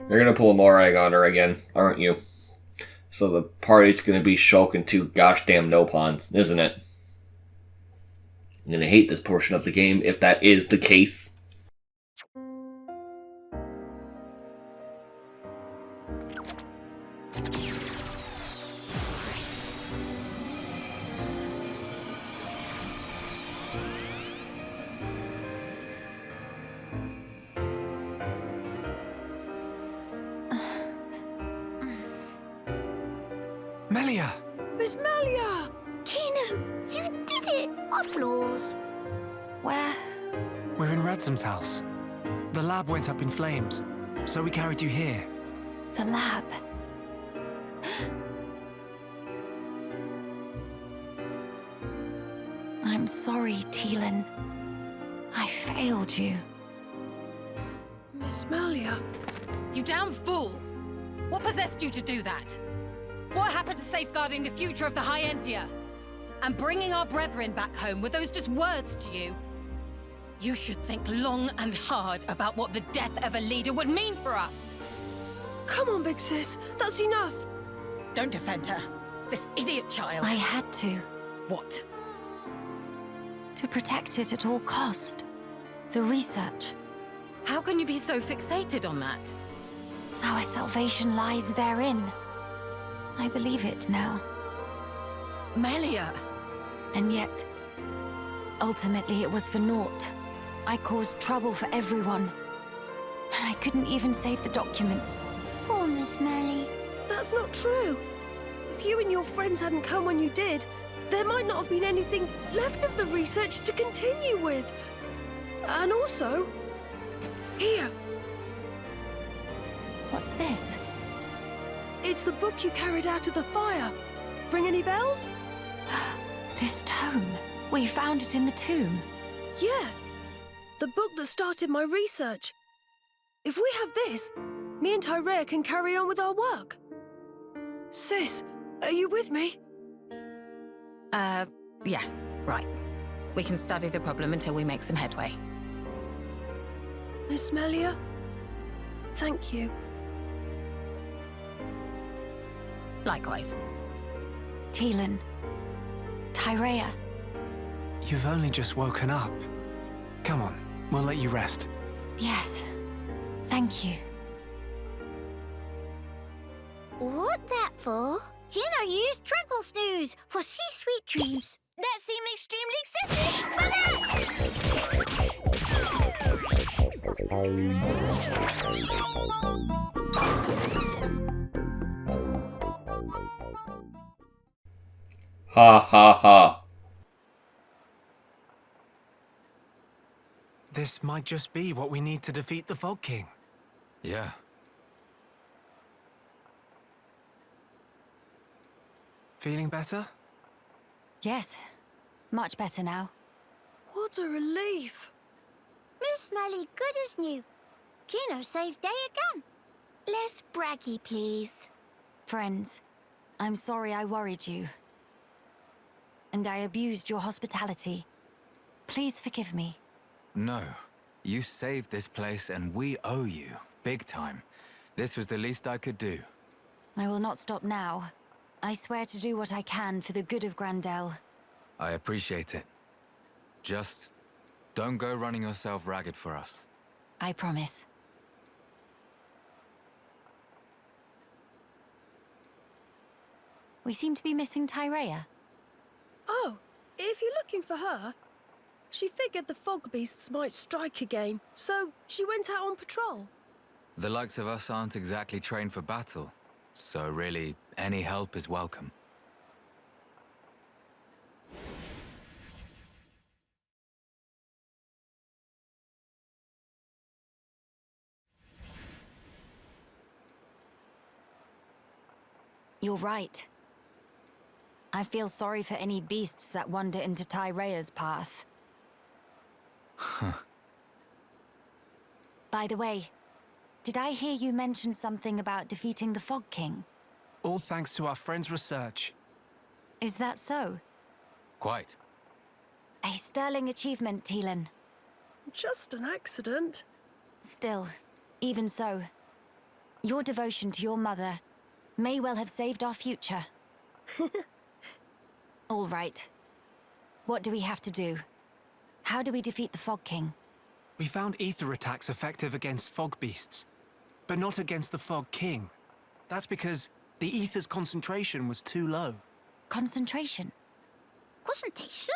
You're gonna pull a Morag on her again, aren't you? So the party's gonna be shulking two gosh damn no pawns, isn't it? I'm gonna hate this portion of the game if that is the case. Melia! Miss Melia! Kino, you did it! Applause. Where? We're in Radsom's house. The lab went up in flames, so we carried you here. The lab. I'm sorry, Teelan. I failed you. Miss Melia? You damn fool! What possessed you to do that? What happened to safeguarding the future of the High Entia? And bringing our brethren back home, were those just words to you? You should think long and hard about what the death of a leader would mean for us! Come on, big sis. That's enough. Don't defend her. This idiot child. I had to. What? To protect it at all cost. The research. How can you be so fixated on that? Our salvation lies therein. I believe it now. Melia! And yet, ultimately it was for naught. I caused trouble for everyone. And I couldn't even save the documents. Poor Miss Melly. That's not true. If you and your friends hadn't come when you did, there might not have been anything left of the research to continue with. And also, here, What's this? it's the book you carried out of the fire. Ring any bells? This tome. We found it in the tomb. Yeah, the book that started my research. If we have this, me and Tyrea can carry on with our work. Sis, are you with me? Yeah, right. We can study the problem until we make some headway. Miss Melia, thank you. Likewise. Teelan. Tyrea. You've only just woken up. Come on, we'll let you rest. Yes. Thank you. What that for? You know, use tranquil snooze for sweet dreams. That seemed extremely Ha ha ha. This might just be what we need to defeat the Fog King. Yeah. Feeling better? Yes. Much better now. What a relief. Miss Melly good as new. Kino saved day again. Less braggy, please. Friends, I'm sorry I worried you. And I abused your hospitality. Please forgive me. No. You saved this place and we owe you. Big time. This was the least I could do. I will not stop now. I swear to do what I can for the good of Grandel. I appreciate it. Just don't go running yourself ragged for us. I promise. We seem to be missing Tyrea. Oh, if you're looking for her, she figured the fog beasts might strike again, so she went out on patrol. The likes of us aren't exactly trained for battle, so really, any help is welcome. You're right. I feel sorry for any beasts that wander into Tyrea's path. By the way, did I hear you mention something about defeating the Fog King? All thanks to our friend's research. Is that so? Quite. A sterling achievement, Just an accident. Still, even so, Your devotion to your mother may well have saved our future. All right. What do we have to do? How do we defeat the Fog King? We found ether attacks effective against fog beasts, but not against the Fog King. That's because the ether's concentration was too low. Concentration? Concentration?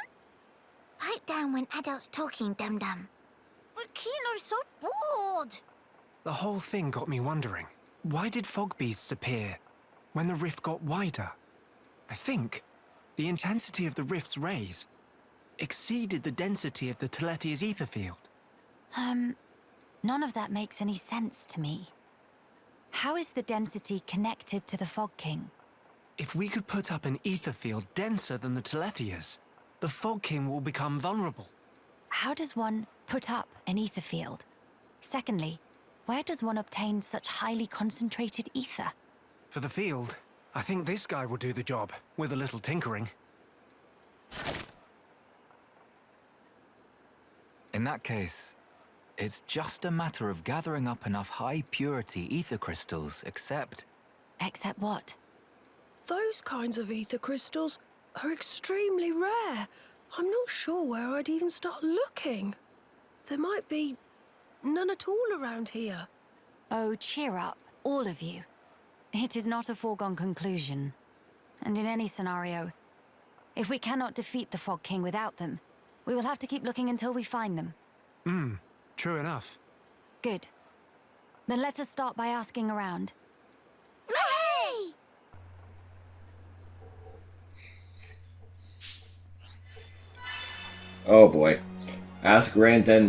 Pipe down when adults talking, dum-dum. But Kino's so bored. The whole thing got me wondering, why did fog beasts appear when the rift got wider? I think the intensity of the rift's rays exceeded the density of the Telethia's ether field. None of that makes any sense to me. How is the density connected to the Fog King? If we could put up an ether field denser than the Telethia's, the Fog King will become vulnerable. How does one put up an ether field? Secondly, where does one obtain such highly concentrated ether? For the field, I think this guy will do the job, with a little tinkering. In that case, it's just a matter of gathering up enough high-purity ether crystals, except... Except what? Those kinds of ether crystals are extremely rare. I'm not sure where I'd even start looking. There might be none at all around here. Oh, cheer up, all of you. It is not a foregone conclusion. And in any scenario, if we cannot defeat the Fog King without them, we will have to keep looking until we find them. True enough. Good. Then let us start by asking around. Hey! Oh boy. Ask Grandin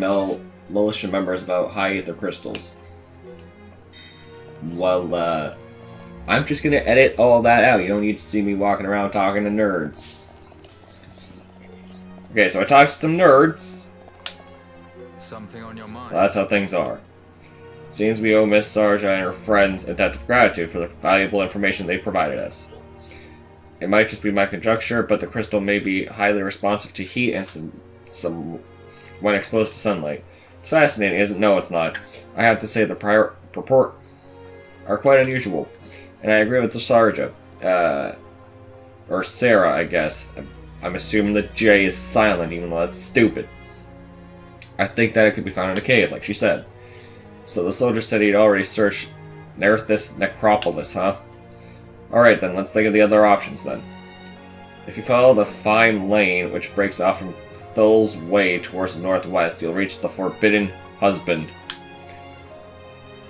militia members about high ether crystals. Well, I'm just gonna edit all that out. You don't need to see me walking around talking to nerds. Okay, so I talked to some nerds. Something on your mind? Well, that's how things are. Seems we owe Miss Sarja and her friends a debt of gratitude for the valuable information they provided us. It might just be my conjecture, but the crystal may be highly responsive to heat and some when exposed to sunlight. It's fascinating, isn't it? No, it's not. I have to say the purport are quite unusual, and I agree with the Sarja. Or Sarah, I guess. I'm assuming the J is silent, even though that's stupid. I think that it could be found in a cave, like she said. So the soldier said he'd already searched this necropolis, huh? Alright then, let's think of the other options then. If you follow the fine lane, which breaks off from Thul's Way towards the northwest, you'll reach the Forbidden Husband.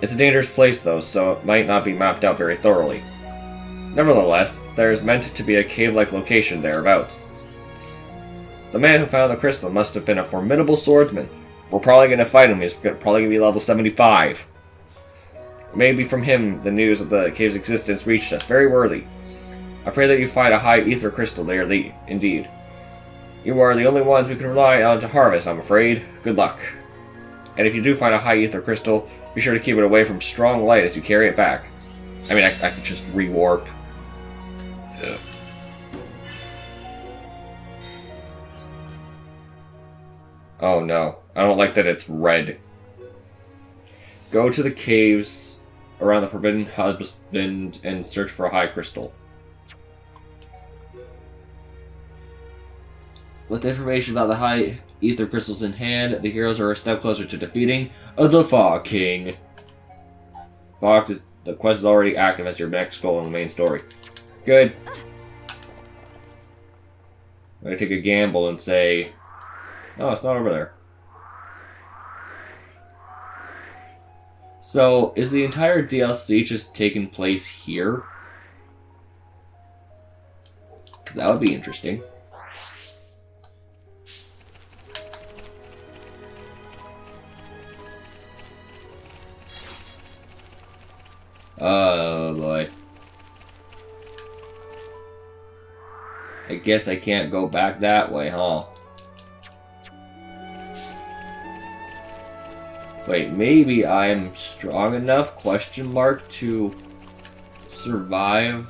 It's a dangerous place though, so it might not be mapped out very thoroughly. Nevertheless, there is meant to be a cave-like location thereabouts. The man who found the crystal must have been a formidable swordsman. We're probably going to fight him. He's probably going to be level 75. Maybe from him, the news of the cave's existence reached us. Very worthy. I pray that you find a high ether crystal there, indeed. You are the only ones we can rely on to harvest, I'm afraid. Good luck. And if you do find a high ether crystal, be sure to keep it away from strong light as you carry it back. I mean, I could just re-warp. Yeah. Oh no, I don't like that it's red. Go to the caves around the Forbidden Husband and search for a high crystal. With information about the high ether crystals in hand, the heroes are a step closer to defeating the Fog King. The quest is already active as your next goal in the main story. Good. I'm gonna take a gamble and say... No, it's not over there. So, is the entire DLC just taking place here? That would be interesting. Oh boy. I guess I can't go back that way, huh? Wait, maybe I'm strong enough, question mark, to survive?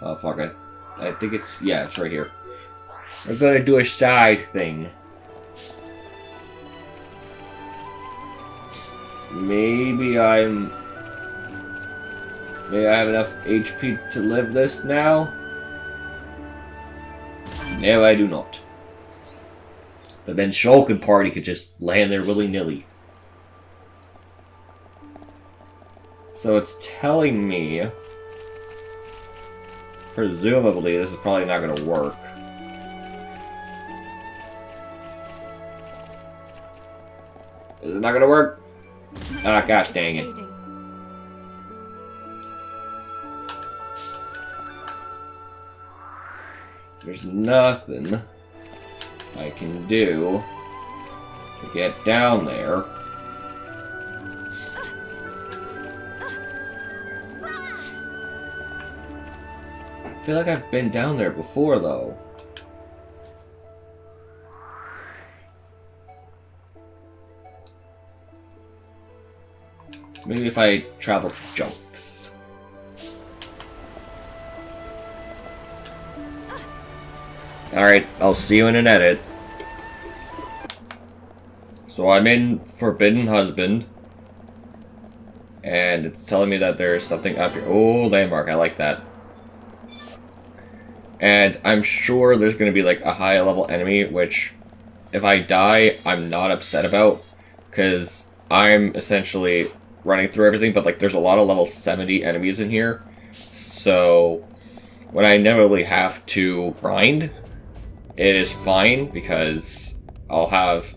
Oh, fuck it. I think it's, yeah, it's right here. We're gonna do a side thing. Maybe I'm Maybe I have enough HP to live this now? No, I do not. But then Shulk and party could just land there willy-nilly. So it's telling me, presumably, this is probably not going to work. Is it not going to work? Ah, gosh dang it. There's nothing I can do to get down there. I feel like I've been down there before, though. Maybe if I travel to Junks. Alright, I'll see you in an edit. So I'm in Forbidden Husband. And it's telling me that there's something up here. Oh, landmark, I like that. And I'm sure there's going to be like a high level enemy, which if I die, I'm not upset about. Because I'm essentially running through everything, but like there's a lot of level 70 enemies in here. So when I inevitably have to grind, it is fine because I'll have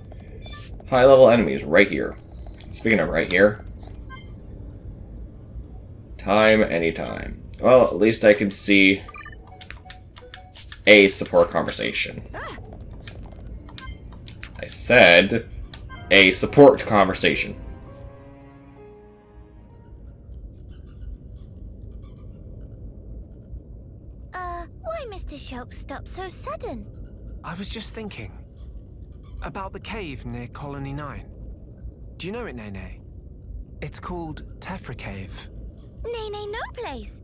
high level enemies right here. Speaking of right here, time anytime. Well, at least I can see a support conversation. I said a support conversation. Why Mr. Shulk stopped so sudden? I was just thinking about the cave near Colony 9. Do you know it, Nene? It's called Tephra Cave. Nene no place.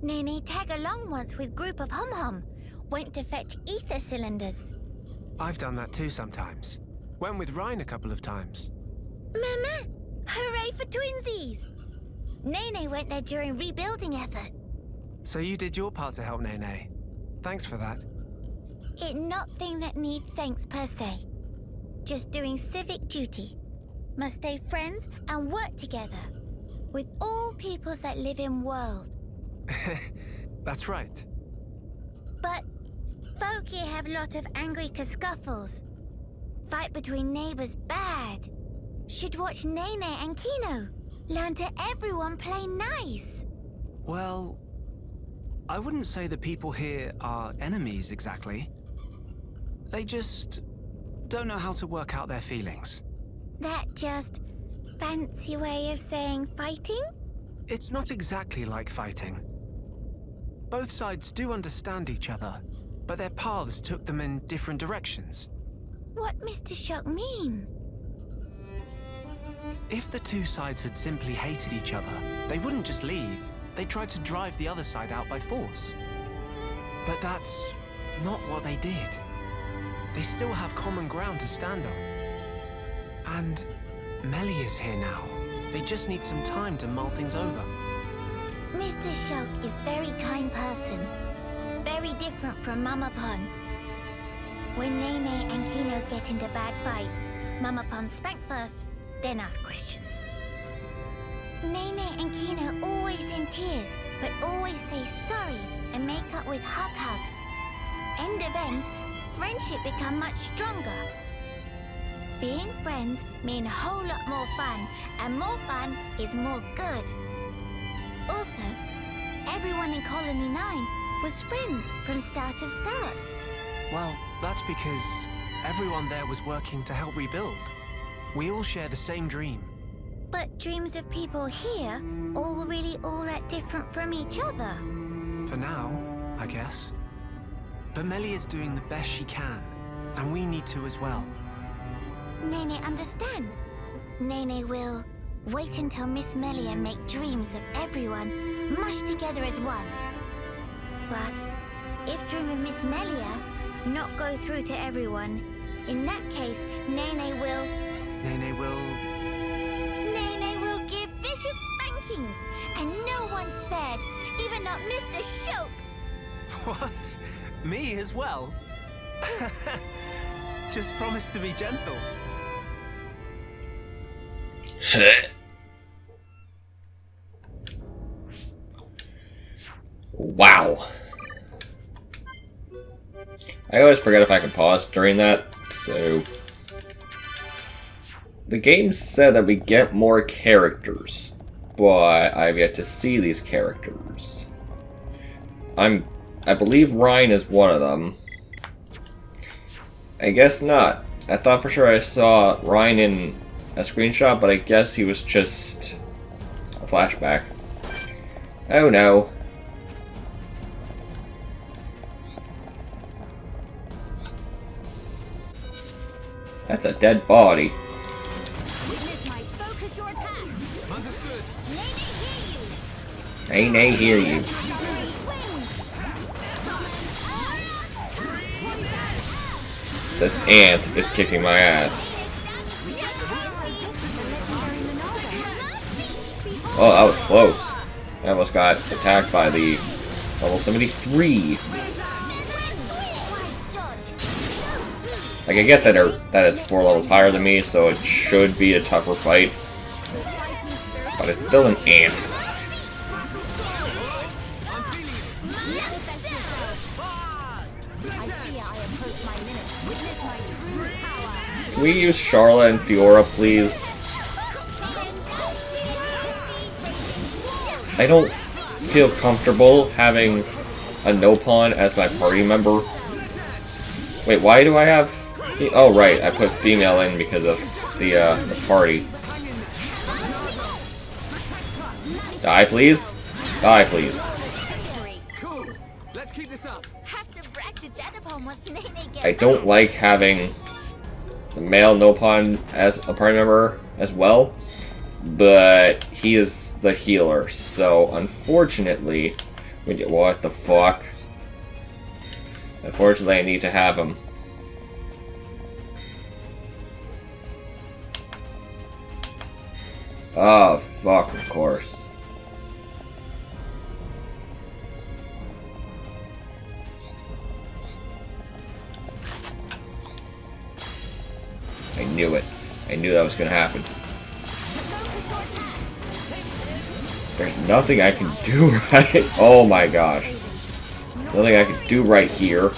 Nene tag along once with group of hum-hum. Went to fetch ether cylinders. I've done that too sometimes. Went with Ryan a couple of times. Mama, hooray for twinsies! Nene went there during rebuilding effort. So you did your part to help Nene. Thanks for that. It not thing that need thanks per se. Just doing civic duty. Must stay friends and work together. With all peoples that live in world. That's right. But folk here have lot of angry scuffles. Fight between neighbors bad. Should watch Nene and Kino. Learn to everyone play nice. Well, I wouldn't say the people here are enemies exactly. They just don't know how to work out their feelings. That just fancy way of saying fighting? It's not exactly like fighting. Both sides do understand each other, but their paths took them in different directions. What Mr. Shulk mean? If the two sides had simply hated each other, they wouldn't just leave. They'd try to drive the other side out by force. But that's not what they did. They still have common ground to stand on. And Melly is here now. They just need some time to mull things over. Mr. Shulk is very kind person. Very different from Mama Pon. When Nene and Kino get into bad fight, Mama Pon spank first, then ask questions. Nene and Kino always in tears, but always say sorries and make up with hug. End of end, friendship become much stronger. Being friends mean a whole lot more fun, and more fun is more good. Also, everyone in Colony 9 was friends from start. Well, that's because everyone there was working to help rebuild. We all share the same dream. But dreams of people here all really all that different from each other. For now, I guess. But Melly is doing the best she can, and we need to as well. Nene understand. Nene will wait until Miss Melia make dreams of everyone mushed together as one. But if dream of Miss Melia not go through to everyone, in that case, Nene will give vicious spankings, and no one's fair. not Mr. Shoke. What? Me as well? Just promise to be gentle. Wow. I always forget if I can pause during that, so... The game said that we get more characters, but I've yet to see these characters. I believe Ryan is one of them. I guess not. I thought for sure I saw Ryan in a screenshot, but I guess he was just a flashback. Oh no. That's a dead body. Nay, hear you. This ant is kicking my ass. Oh, that was close. I almost got attacked by the level 73. Like, I get that it's 4 levels higher than me, so it should be a tougher fight. But it's still an ant. Can we use Charlotte and Fiora, please? I don't feel comfortable having a no-pawn as my party member. Wait, why do I have... Oh, right, I put female in because of the party. Die, please? Die, please. Cool. Let's keep this up. I don't like having the male no-pawn as a party member as well, but he is the healer, so unfortunately... What the fuck? Unfortunately, I need to have him. Oh, fuck, of course. I knew it. I knew that was gonna happen. There's nothing I can do right. Oh my gosh. Nothing I can do right here.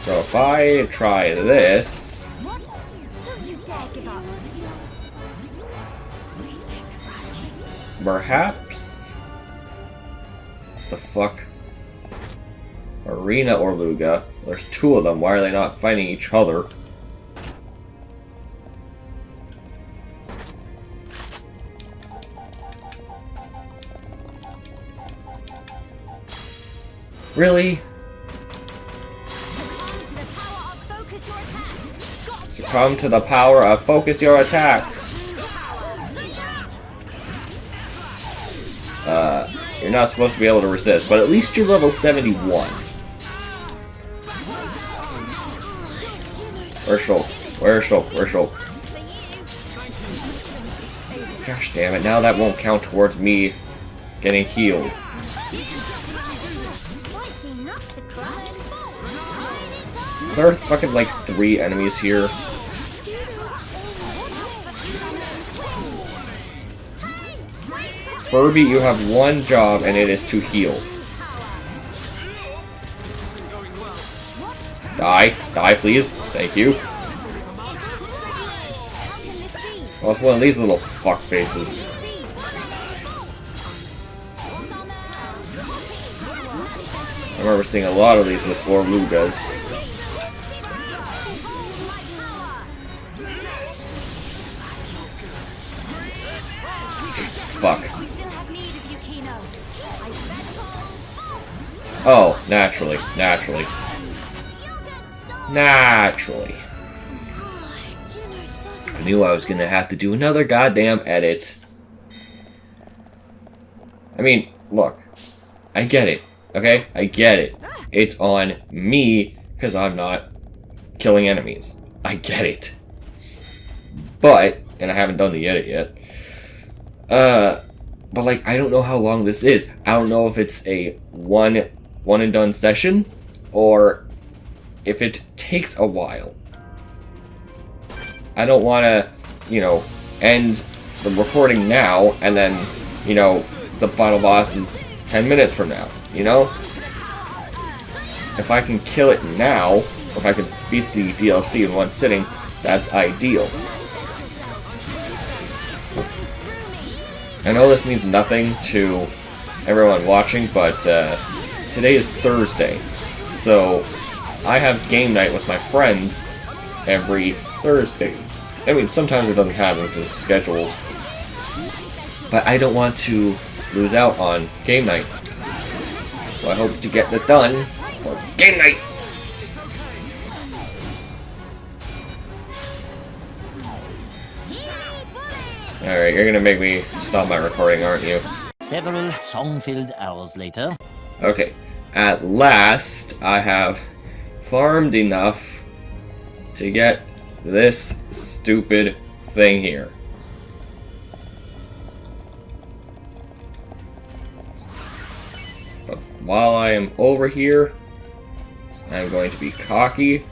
So if I try this... Perhaps... The fuck? Arena or Luga? There's 2 of them. Why are they not fighting each other? Really? Succumb to the power of focus your attacks. You're not supposed to be able to resist, but at least you're level 71. Where's Shulk? Where's Shulk? Where's Shulk? Gosh damn it, now that won't count towards me getting healed. There are fucking like 3 enemies here. Furby, you have one job, and it is to heal. Die. Die, please. Thank you. Oh, it's one of these little fuck faces. I remember seeing a lot of these with 4 Lugas. Fuck. Oh, naturally. Naturally. Naturally. I knew I was gonna have to do another goddamn edit. I mean, look. I get it. Okay? I get it. It's on me, because I'm not killing enemies. I get it. But, and I haven't done the edit yet, but like, I don't know how long this is. I don't know if it's a one and done session, or if it takes a while. I don't want to, you know, end the recording now, and then, you know, the final boss is 10 minutes from now, you know? If I can kill it now, or if I can beat the DLC in one sitting, that's ideal. I know this means nothing to everyone watching, but today is Thursday, so I have game night with my friends every Thursday. I mean, sometimes it doesn't happen because it's scheduled, but I don't want to lose out on game night, so I hope to get this done for game night. Alright, you're gonna make me stop my recording, aren't you? Several song-filled hours later. Okay, at last I have farmed enough to get this stupid thing here. But while I am over here, I'm going to be cocky.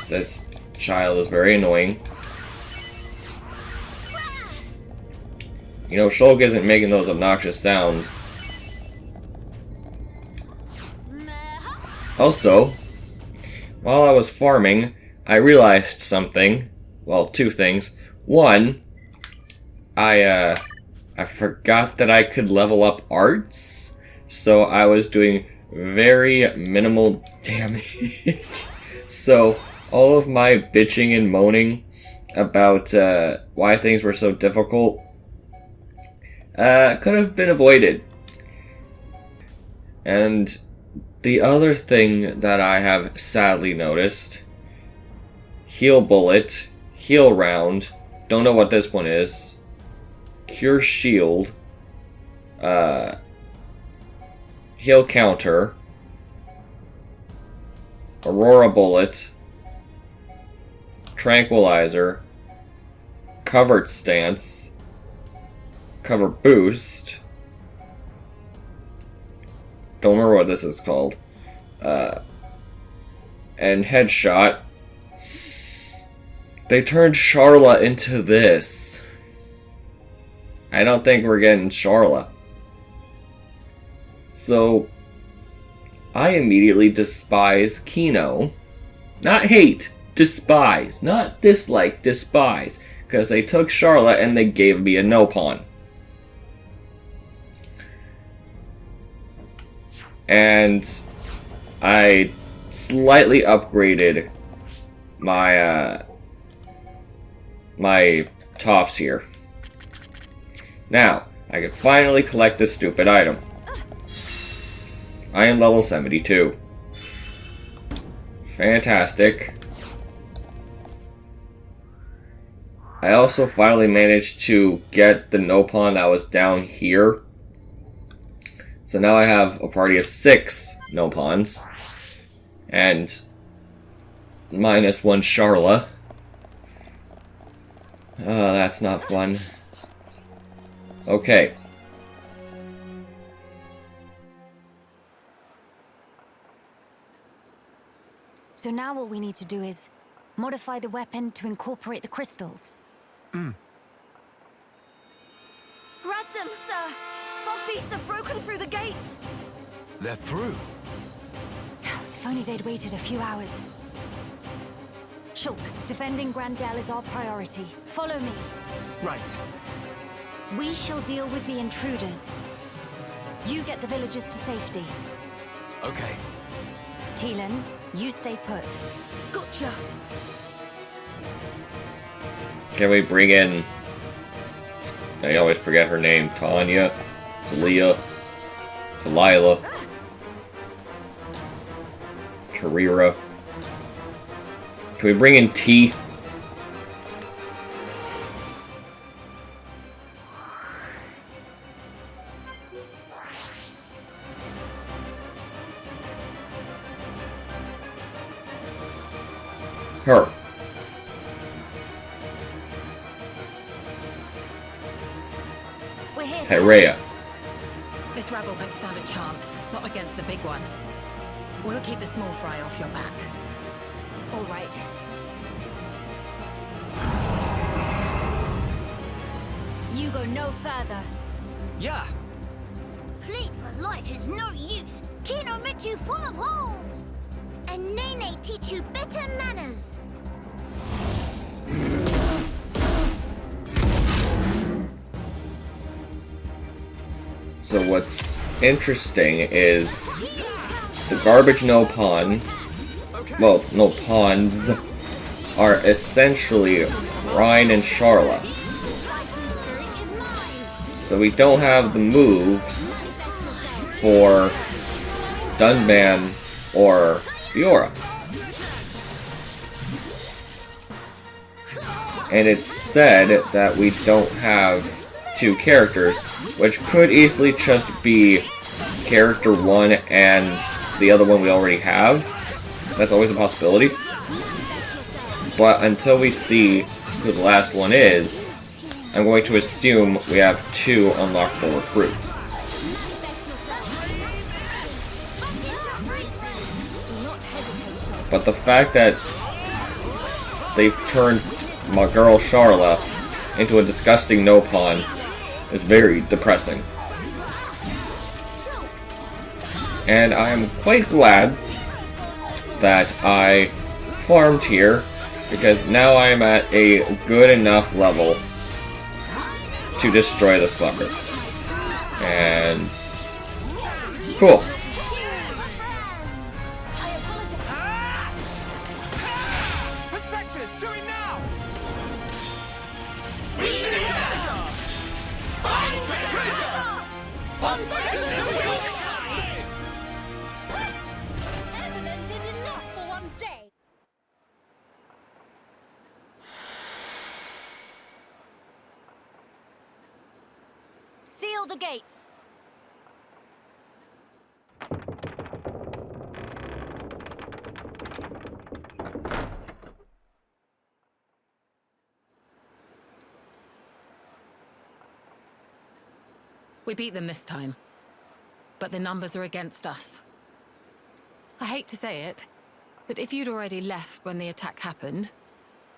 This child is very annoying. You know, Shulk isn't making those obnoxious sounds. Also, while I was farming, I realized something. Well, two things. One, I forgot that I could level up arts, so I was doing very minimal damage. So all of my bitching and moaning about why things were so difficult could have been avoided. And the other thing that I have sadly noticed, heal bullet, heal round, don't know what this one is, cure shield, heal counter, aurora bullet, tranquilizer, covered stance, cover boost, don't remember what this is called, and headshot. They turned Charla into this. I don't think we're getting Charla. So I immediately despise Kino. Not hate, despise. Not dislike, despise. Because they took Charla and they gave me a no pawn. And I slightly upgraded my my tops here. Now, I can finally collect this stupid item. I am level 72. Fantastic. I also finally managed to get the no pawn that was down here. So now I have a party of 6 no pawns. And minus 1 Charla. Oh, that's not fun. Okay. So now what we need to do is modify the weapon to incorporate the crystals. Ransom, sir! Fog beasts have broken through the gates! They're through. If only they'd waited a few hours. Shulk, defending Grandel is our priority. Follow me. Right. We shall deal with the intruders. You get the villagers to safety. Okay. Teelan, you stay put. Gotcha! Can we bring in... I always forget her name. Tanya, Talia, Talila, Tyrea. Can we bring in T? We're here. Tyrea. This rebel won't stand a chance, not against the big one. We'll keep the small fry off your back. All right. You go no further. Yeah. Fleet for life is no use. Kino make you full of holes. And Nene teach you better manners. So what's interesting is the garbage no pawn, well, no pawns, are essentially Rhine and Charla. So we don't have the moves for Dunban or Fiora. And it's said that we don't have two characters, which could easily just be character one and the other one we already have. That's always a possibility. But until we see who the last one is, I'm going to assume we have two unlockable recruits. But the fact that they've turned my girl Charla into a disgusting no pawn is very depressing. And I'm quite glad that I farmed here, because now I'm at a good enough level to destroy this fucker. And cool. Perspectives, do it now! Evelyn did enough for one day. Seal the gates. We beat them this time. But the numbers are against us. I hate to say it, but if you'd already left when the attack happened,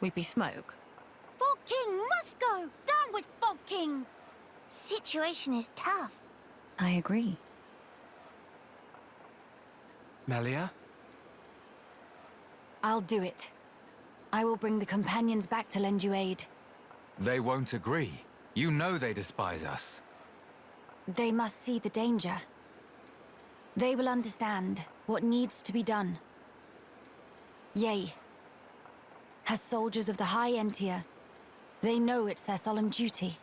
we'd be smoke. Fog King must go! Down with Fog King! Situation is tough. I agree. Melia? I'll do it. I will bring the companions back to lend you aid. They won't agree. You know they despise us. They must see the danger. They will understand what needs to be done. Yea. As soldiers of the High Entia, they know it's their solemn duty.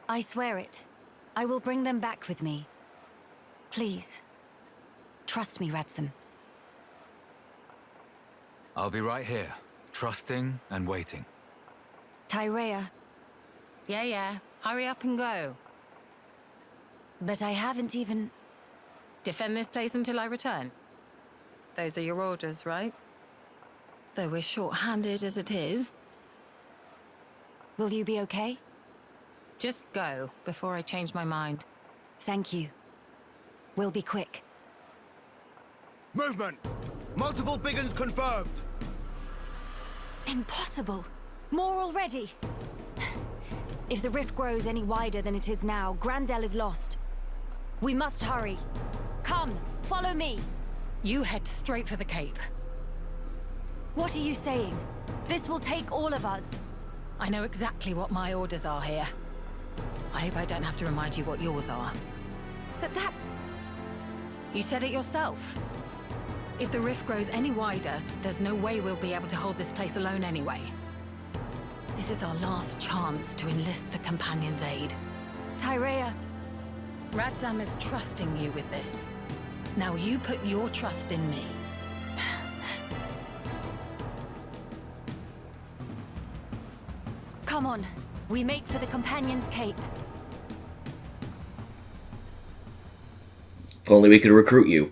I swear it. I will bring them back with me. Please. Trust me, Radsam. I'll be right here, trusting and waiting. Tyrea, Yeah. Hurry up and go. but I haven't even... Defend this place until I return. Those are your orders, right? Though we're short-handed as it is. Will you be okay? Just go, before I change my mind. Thank you. We'll be quick. Movement! Multiple big uns confirmed! Impossible! More already! If the rift grows any wider than it is now, Grandel is lost. We must hurry. Come, follow me. You head straight for the Cape. What are you saying? This will take all of us. I know exactly what my orders are here. I hope I don't have to remind you what yours are. But that's... You said it yourself. If the rift grows any wider, there's no way we'll be able to hold this place alone anyway. This is our last chance to enlist the Companion's aid. Tyrea, Radzam is trusting you with this. Now you put your trust in me. come on. We make for the Companion's Cape. If only we could recruit you.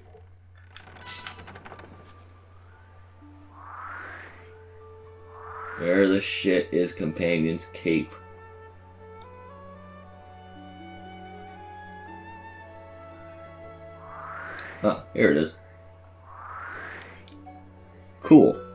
shit is Companion's cape? Ah, here it is. Cool.